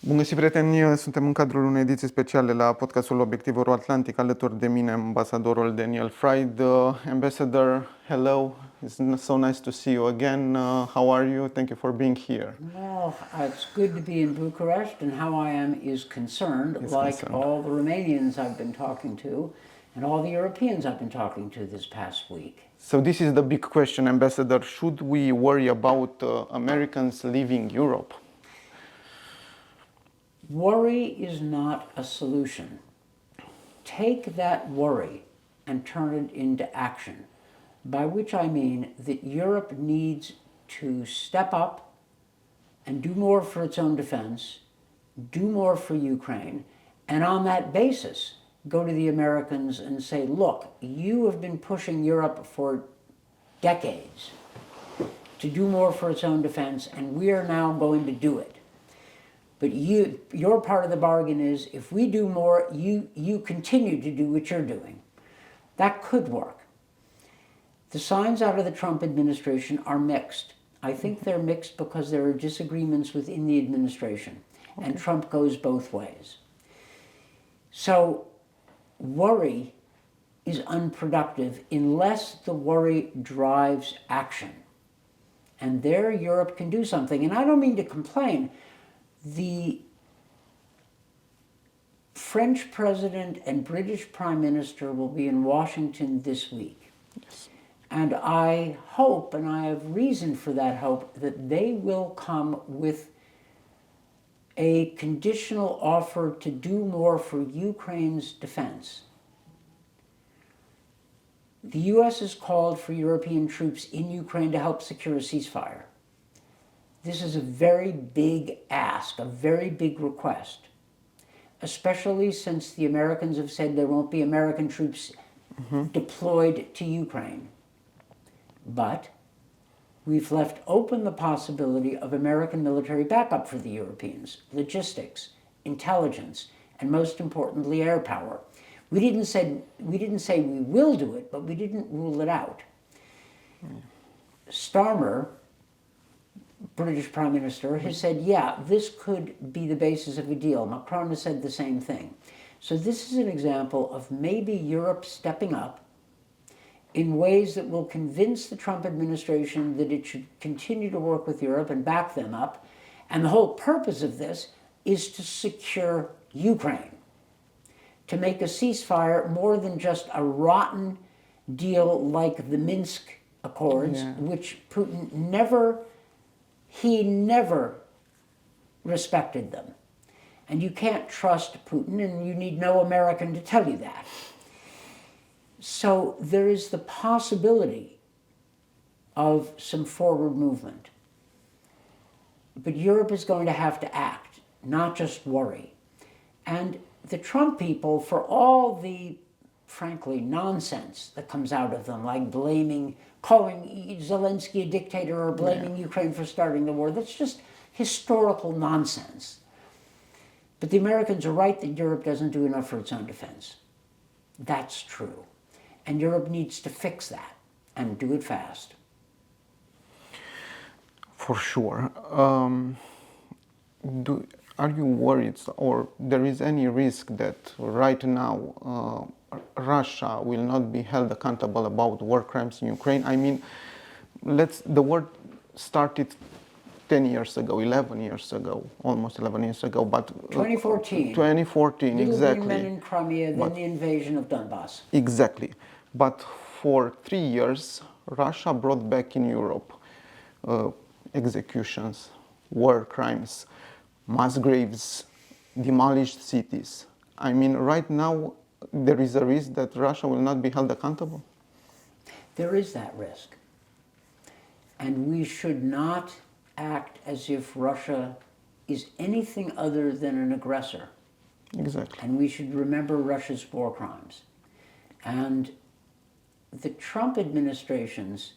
Bun găsit, prieteni! Suntem în cadrul unei ediții speciale la podcastul Obiectiv Euro-Atlantic. Alături de mine, ambasadorul Daniel Fried. Ambassador, hello. It's so nice to see you again. How are you? Thank you for being here. Well, it's good to be in Bucharest, and how I am is concerned, all the Romanians I've been talking to, and all the Europeans I've been talking to this past week. So this is the big question, Ambassador. Should we worry about Americans leaving Europe? Worry is not a solution. Take that worry and turn it into action, by which I mean that Europe needs to step up and do more for its own defense, do more for Ukraine, and on that basis, go to the Americans and say, look, you have been pushing Europe for decades to do more for its own defense, and we are now going to do it. But your part of the bargain is, if we do more, you continue to do what you're doing. That could work. The signs out of the Trump administration are mixed. I think they're mixed because there are disagreements within the administration, and Trump goes both ways. So worry is unproductive unless the worry drives action. And there Europe can do something. And I don't mean to complain. The French president and British prime minister will be in Washington this week. Yes. And I hope, and I have reason for that hope, that they will come with a conditional offer to do more for Ukraine's defense. The U.S. has called for European troops in Ukraine to help secure a ceasefire. This is a very big ask, a very big request, especially since the Americans have said there won't be American troops deployed to Ukraine. But we've left open the possibility of American military backup for the Europeans, logistics, intelligence, and most importantly, air power. We didn't say we will do it, but we didn't rule it out. Starmer, British Prime Minister, has said, yeah, this could be the basis of a deal. Macron has said the same thing. So this is an example of maybe Europe stepping up in ways that will convince the Trump administration that it should continue to work with Europe and back them up. And the whole purpose of this is to secure Ukraine, to make a ceasefire more than just a rotten deal like the Minsk Accords, which Putin never respected them. And you can't trust Putin, and you need no American to tell you that. So there is the possibility of some forward movement. But Europe is going to have to act, not just worry. And the Trump people, for all the, frankly, nonsense that comes out of them, like calling Zelensky a dictator or blaming Ukraine for starting the war, that's just historical nonsense. But the Americans are right that Europe doesn't do enough for its own defense. That's true. And Europe needs to fix that and do it fast. For sure. Are you worried, or there is any risk that right now Russia will not be held accountable about war crimes in Ukraine? I mean, the war started 10 years ago, 11 years ago, almost 11 years ago, but 2014. 2014, exactly. Men in Crimea, then the invasion of Donbass. Exactly. But for 3 years, Russia brought back in Europe executions, war crimes, mass graves, demolished cities. I mean, right now, there is a risk that Russia will not be held accountable? There is that risk. And we should not act as if Russia is anything other than an aggressor. Exactly. And we should remember Russia's war crimes. And the Trump administration's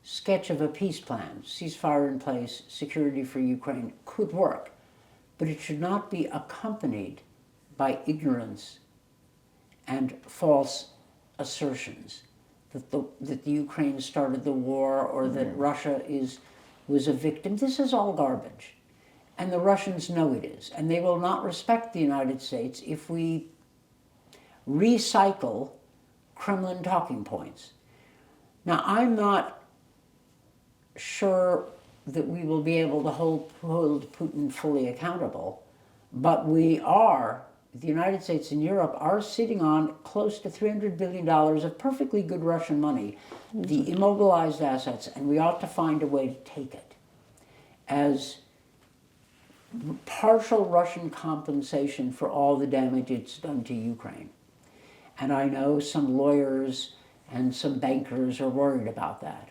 sketch of a peace plan, ceasefire in place, security for Ukraine, could work. But it should not be accompanied by ignorance and false assertions that the Ukraine started the war or that Russia was a victim. This is all garbage. And the Russians know it is. And they will not respect the United States if we recycle Kremlin talking points. Now, I'm not sure that we will be able to hold Putin fully accountable, but the United States and Europe are sitting on close to $300 billion of perfectly good Russian money, the immobilized assets, and we ought to find a way to take it as partial Russian compensation for all the damage it's done to Ukraine. And I know some lawyers and some bankers are worried about that.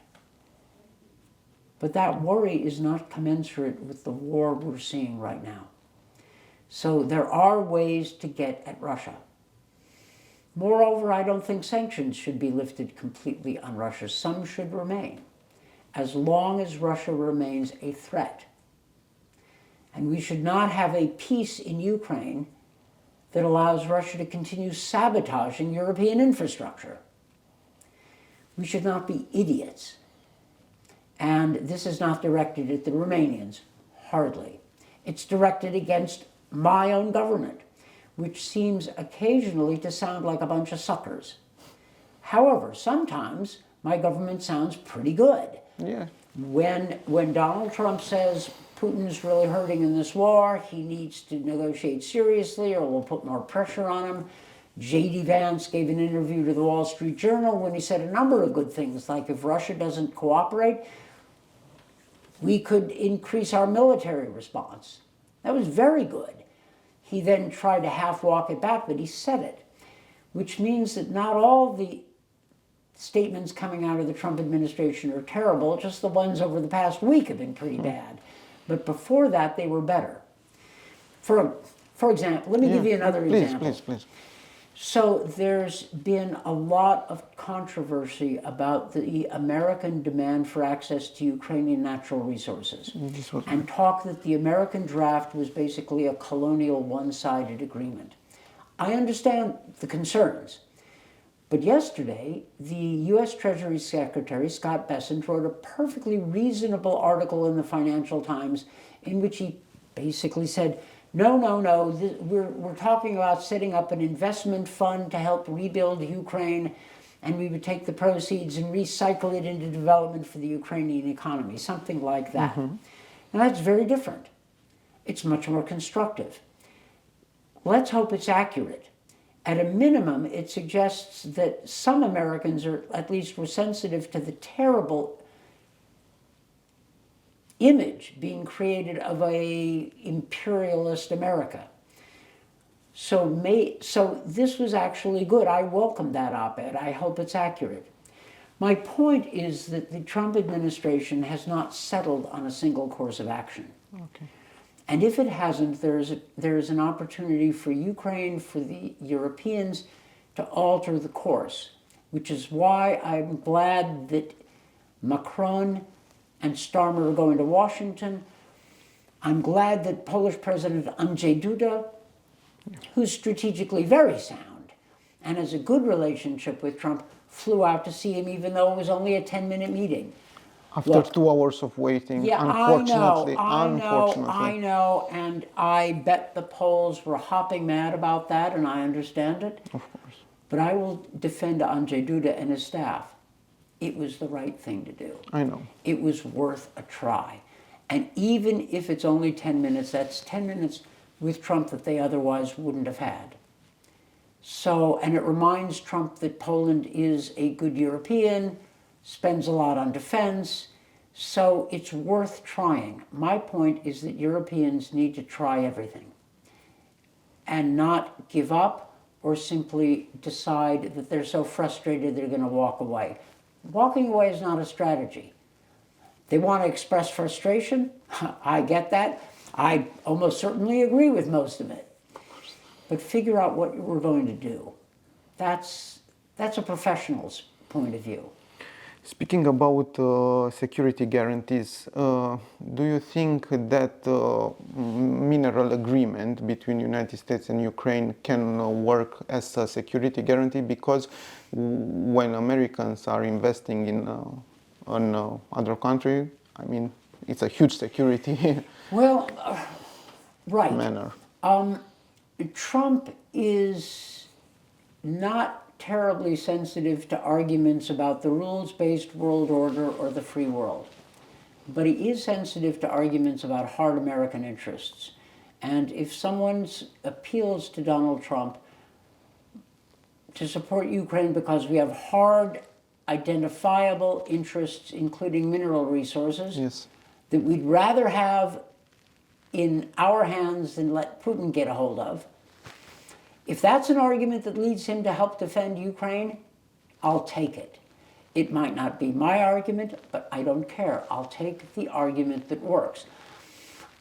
But that worry is not commensurate with the war we're seeing right now. So there are ways to get at Russia. Moreover, I don't think sanctions should be lifted completely on Russia. Some should remain, as long as Russia remains a threat. And we should not have a peace in Ukraine that allows Russia to continue sabotaging European infrastructure. We should not be idiots. And this is not directed at the Romanians, hardly. It's directed against my own government, which seems occasionally to sound like a bunch of suckers. However, sometimes my government sounds pretty good. Yeah. When Donald Trump says Putin's really hurting in this war, he needs to negotiate seriously or we'll put more pressure on him. J.D. Vance gave an interview to the Wall Street Journal when he said a number of good things, like if Russia doesn't cooperate, we could increase our military response. That was very good. He then tried to half walk it back, but he said it, which means that not all the statements coming out of the Trump administration are terrible, just the ones over the past week have been pretty bad. But before that, they were better. For example, let me give you another example. Please. So there's been a lot of controversy about the American demand for access to Ukrainian natural resources, and talk that the American draft was basically a colonial one-sided agreement. I understand the concerns, but yesterday the U.S. Treasury Secretary, Scott Bessent, wrote a perfectly reasonable article in the Financial Times in which he basically said, no, we're talking about setting up an investment fund to help rebuild Ukraine, and we would take the proceeds and recycle it into development for the Ukrainian economy, something like that. Now that's very different. It's much more constructive. Let's hope it's accurate. At a minimum, it suggests that some Americans were sensitive to the terrible image being created of a imperialist America. So this was actually good. I welcomed that op-ed. I hope it's accurate. My point is that the Trump administration has not settled on a single course of action. Okay. And if it hasn't, there is an opportunity for Ukraine, for the Europeans, to alter the course, which is why I'm glad that Macron and Starmer are going to Washington. I'm glad that Polish President Andrzej Duda, who's strategically very sound and has a good relationship with Trump, flew out to see him even though it was only a 10-minute meeting. After 2 hours of waiting, Yeah, unfortunately. I know, and I bet the Poles were hopping mad about that, and I understand it. Of course. But I will defend Andrzej Duda and his staff. It was the right thing to do. I know. It was worth a try. And even if it's only 10 minutes, that's 10 minutes with Trump that they otherwise wouldn't have had. So, and it reminds Trump that Poland is a good European, spends a lot on defense, so it's worth trying. My point is that Europeans need to try everything and not give up or simply decide that they're so frustrated they're going to walk away. Walking away is not a strategy. They want to express frustration. I get that. I almost certainly agree with most of it. But figure out what we're going to do. That's a professional's point of view. Speaking about security guarantees, do you think that mineral agreement between United States and Ukraine can work as a security guarantee? Because when Americans are investing in other country, I mean, it's a huge security. Well, Right. manner. Trump is not terribly sensitive to arguments about the rules-based world order or the free world. But he is sensitive to arguments about hard American interests. And if someone appeals to Donald Trump to support Ukraine because we have hard, identifiable interests, including mineral resources, Yes. that we'd rather have in our hands than let Putin get a hold of, if that's an argument that leads him to help defend Ukraine, I'll take it. It might not be my argument, but I don't care. I'll take the argument that works.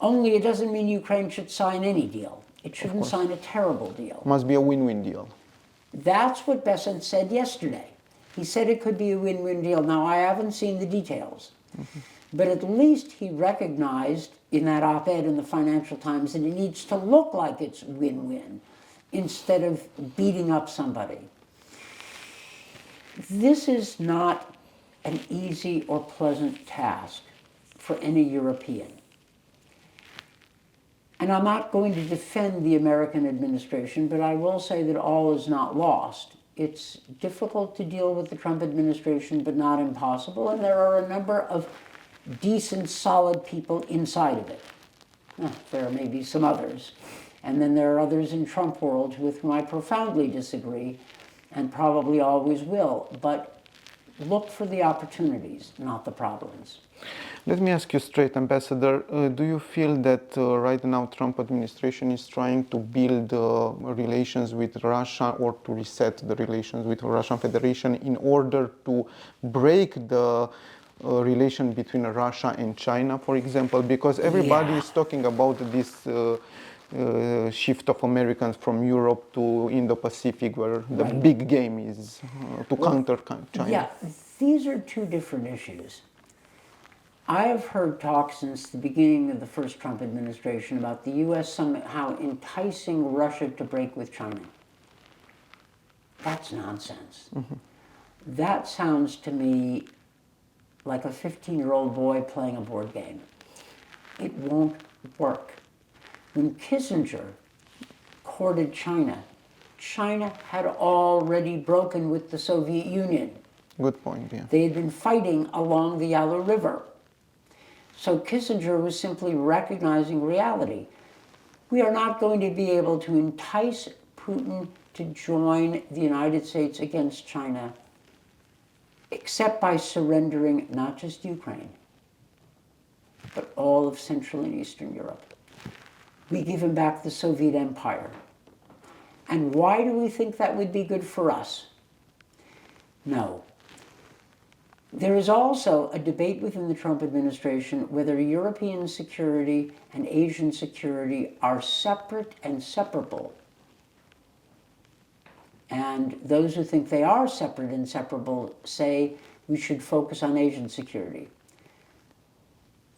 Only it doesn't mean Ukraine should sign any deal. It shouldn't sign a terrible deal. Must be a win-win deal. That's what Bessent said yesterday. He said it could be a win-win deal. Now, I haven't seen the details. But at least he recognized in that op-ed in the Financial Times that it needs to look like it's win-win instead of beating up somebody. This is not an easy or pleasant task for any European. And I'm not going to defend the American administration, but I will say that all is not lost. It's difficult to deal with the Trump administration, but not impossible. And there are a number of decent, solid people inside of it. There may be some others. And then there are others in Trump world with whom I profoundly disagree and probably always will. But look for the opportunities, not the problems. Let me ask you straight, Ambassador, do you feel that right now Trump administration is trying to build relations with Russia or to reset the relations with Russian Federation in order to break the relation between Russia and China, for example? Because everybody is talking about this shift of Americans from Europe to Indo-Pacific, where the big game is to counter China. Yeah, these are two different issues. I have heard talk since the beginning of the first Trump administration about the U.S. somehow enticing Russia to break with China. That's nonsense. That sounds to me like a 15-year-old boy playing a board game. It won't work. When Kissinger courted China, China had already broken with the Soviet Union. Good point, yeah. They had been fighting along the Yalu River. So Kissinger was simply recognizing reality. We are not going to be able to entice Putin to join the United States against China except by surrendering not just Ukraine, but all of Central and Eastern Europe. We give him back the Soviet Empire. And why do we think that would be good for us? No. There is also a debate within the Trump administration whether European security and Asian security are separate and separable. And those who think they are separate and separable say we should focus on Asian security.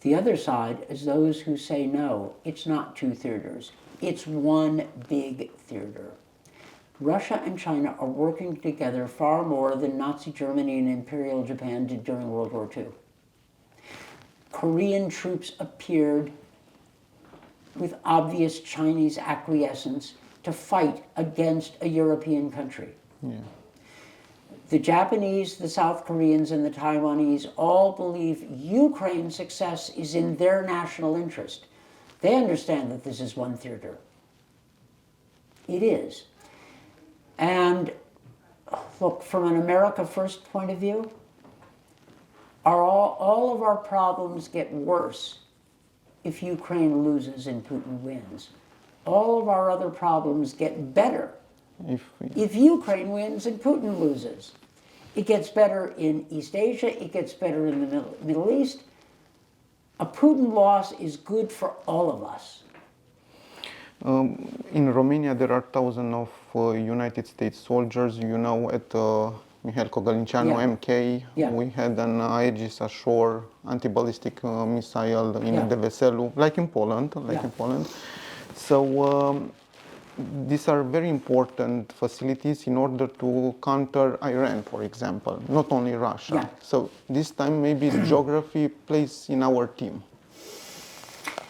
The other side is those who say no, it's not two theaters, it's one big theater. Russia and China are working together far more than Nazi Germany and Imperial Japan did during World War II. Korean troops appeared with obvious Chinese acquiescence to fight against a European country. Yeah. The Japanese, the South Koreans, and the Taiwanese all believe Ukraine's success is in their national interest. They understand that this is one theater. It is. And look, from an America First point of view, all of our problems get worse if Ukraine loses and Putin wins. All of our other problems get better if Ukraine wins and Putin loses. It gets better in East Asia, it gets better in the Middle East. A Putin loss is good for all of us. In Romania, there are thousands of United States soldiers. You know, at Mihail Cogălnicianu, MK, we had an Aegis Ashore anti-ballistic missile in Deveselu, like in Poland, So these are very important facilities in order to counter Iran, for example, not only Russia. So this time maybe geography plays in our team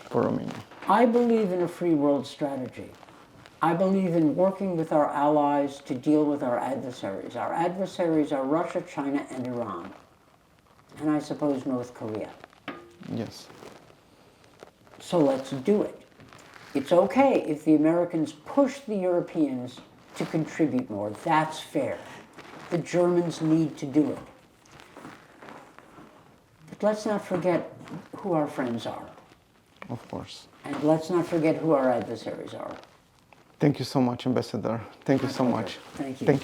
for Romania. I believe in a free world strategy. I believe in working with our allies to deal with our adversaries. Our adversaries are Russia, China, and Iran, and I suppose North Korea. Yes. So let's do it. It's okay if the Americans push the Europeans to contribute more. That's fair. The Germans need to do it. But let's not forget who our friends are. Of course. And let's not forget who our adversaries are. Thank you so much, Ambassador. Thank you so pleasure. much. Thank you. Thank